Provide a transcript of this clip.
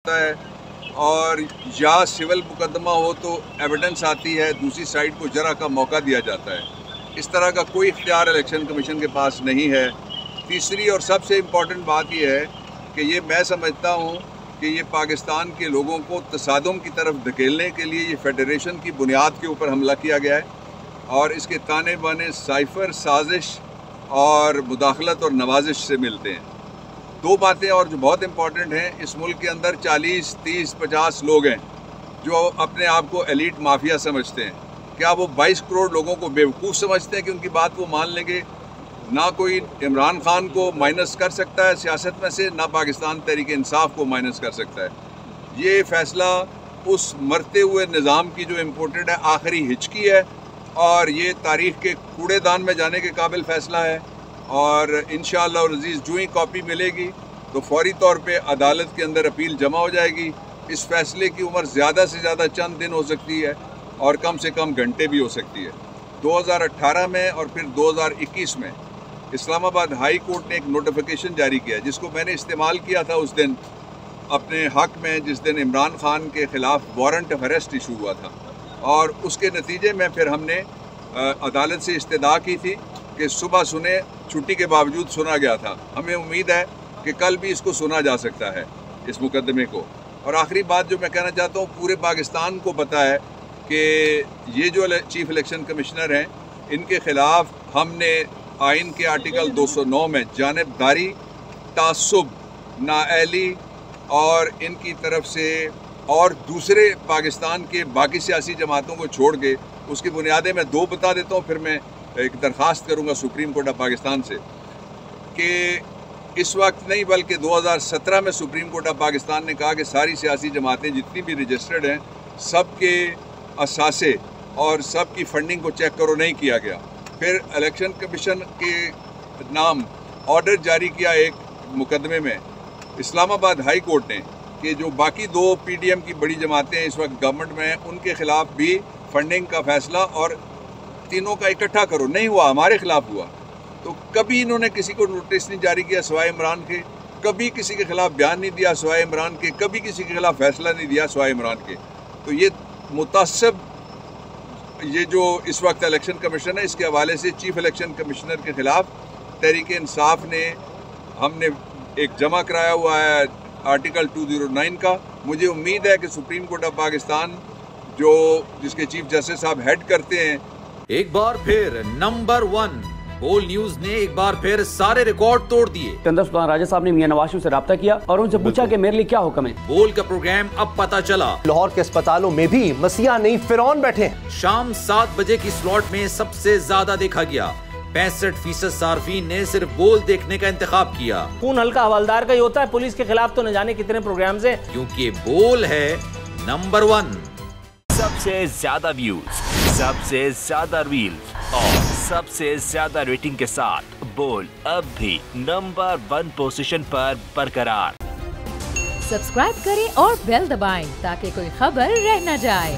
होता है और या सिविल मुकदमा हो तो एविडेंस आती है, दूसरी साइड को जरा का मौका दिया जाता है। इस तरह का कोई इख्तियार इलेक्शन कमीशन के पास नहीं है। तीसरी और सबसे इम्पॉर्टेंट बात यह है कि ये मैं समझता हूँ कि ये पाकिस्तान के लोगों को तसादुम की तरफ धकेलने के लिए ये फेडरेशन की बुनियाद के ऊपर हमला किया गया है और इसके ताने बाने साइफर, साजिश और मुदाखलत और नवाजिश से मिलते हैं। दो बातें और जो बहुत इम्पॉर्टेंट हैं, इस मुल्क के अंदर 40, 30, 50 लोग हैं जो अपने आप को एलीट माफिया समझते हैं। क्या वो 22 करोड़ लोगों को बेवकूफ़ समझते हैं कि उनकी बात वो मान लेंगे? ना कोई इमरान खान को माइनस कर सकता है सियासत में से, ना पाकिस्तान तहरीक इंसाफ को माइनस कर सकता है। ये फ़ैसला उस मरते हुए निज़ाम की जो इम्पोर्टेड है आखिरी हिचकी है और ये तारीख़ के कूड़ेदान में जाने के काबिल फ़ैसला है। और इंशाअल्लाह अज़ीज़ जो ही कॉपी मिलेगी तो फौरी तौर पे अदालत के अंदर अपील जमा हो जाएगी। इस फ़ैसले की उम्र ज़्यादा से ज़्यादा चंद दिन हो सकती है और कम से कम घंटे भी हो सकती है। 2018 में और फिर 2021 में इस्लामाबाद हाई कोर्ट ने एक नोटिफिकेशन जारी किया जिसको मैंने इस्तेमाल किया था उस दिन अपने हक़ में, जिस दिन इमरान खान के ख़िलाफ़ वारंट ऑफ अरेस्ट इशू हुआ था। और उसके नतीजे में फिर हमने अदालत से इस्तदा की थी कि सुबह सुने, छुट्टी के बावजूद सुना गया था। हमें उम्मीद है कि कल भी इसको सुना जा सकता है, इस मुकदमे को। और आखिरी बात जो मैं कहना चाहता हूँ, पूरे पाकिस्तान को पता है कि ये जो चीफ इलेक्शन कमिश्नर हैं, इनके ख़िलाफ़ हमने आइन के आर्टिकल 209 में जानिबदारी, तासुब, नाअहली और इनकी तरफ से और दूसरे पाकिस्तान के बाकी सियासी जमातों को छोड़ के उसकी बुनियादें मैं दो बता देता हूँ, फिर मैं एक दरख्वास्त करूँगा सुप्रीम कोर्ट ऑफ पाकिस्तान से कि इस वक्त नहीं बल्कि 2017 में सुप्रीम कोर्ट ऑफ पाकिस्तान ने कहा कि सारी सियासी जमातें जितनी भी रजिस्टर्ड हैं सब के असासे और सब की फंडिंग को चेक करो, नहीं किया गया। फिर इलेक्शन कमीशन के नाम ऑर्डर जारी किया एक मुकदमे में इस्लामाबाद हाई कोर्ट ने कि जो बाकी दो पीडीएम की बड़ी जमातें इस वक्त गवर्नमेंट में हैं उनके ख़िलाफ़ भी फंडिंग का फ़ैसला और तीनों का इकट्ठा करो, नहीं हुआ, हमारे ख़िलाफ़ हुआ। तो कभी इन्होंने किसी को नोटिस नहीं जारी किया सिवाय इमरान के, कभी किसी के ख़िलाफ़ बयान नहीं दिया सिवाय इमरान के, कभी किसी के ख़िलाफ़ फ़ैसला नहीं दिया सिवाय इमरान के। तो ये मुतासिब ये जो इस वक्त इलेक्शन कमीशन है, इसके हवाले से चीफ इलेक्शन कमिश्नर के ख़िलाफ़ तहरीक इंसाफ ने हमने एक जमा कराया हुआ है आर्टिकल 209 का। मुझे उम्मीद है कि सुप्रीम कोर्ट ऑफ पाकिस्तान जो जिसके चीफ जस्टिस साहब हेड करते हैं, एक बार फिर नंबर 1 बोल न्यूज ने एक बार फिर सारे रिकॉर्ड तोड़ दिए। सिकंदर सुल्तान राजा साहब ने मियां नवाज शरीफ से राब्ता किया और उनसे पूछा कि मेरे लिए क्या हुक्म है। बोल का प्रोग्राम अब पता चला। लाहौर के अस्पतालों में भी मसीहा नहीं फिरौन बैठे हैं। शाम 7 बजे की स्लॉट में सबसे ज्यादा देखा गया। 65% सार्फिन ने सिर्फ बोल देखने का इंतखाब किया। खून हल्का हवलदार का ही होता है, पुलिस के खिलाफ तो न जाने कितने प्रोग्राम्स हैं, क्योंकि बोल है नंबर 1। सबसे ज्यादा व्यूज, सबसे ज्यादा रील्स और सबसे ज्यादा रेटिंग के साथ बोल अब भी नंबर 1 पोजीशन पर बरकरार। सब्सक्राइब करें और बेल दबाएं ताकि कोई खबर रह न जाए।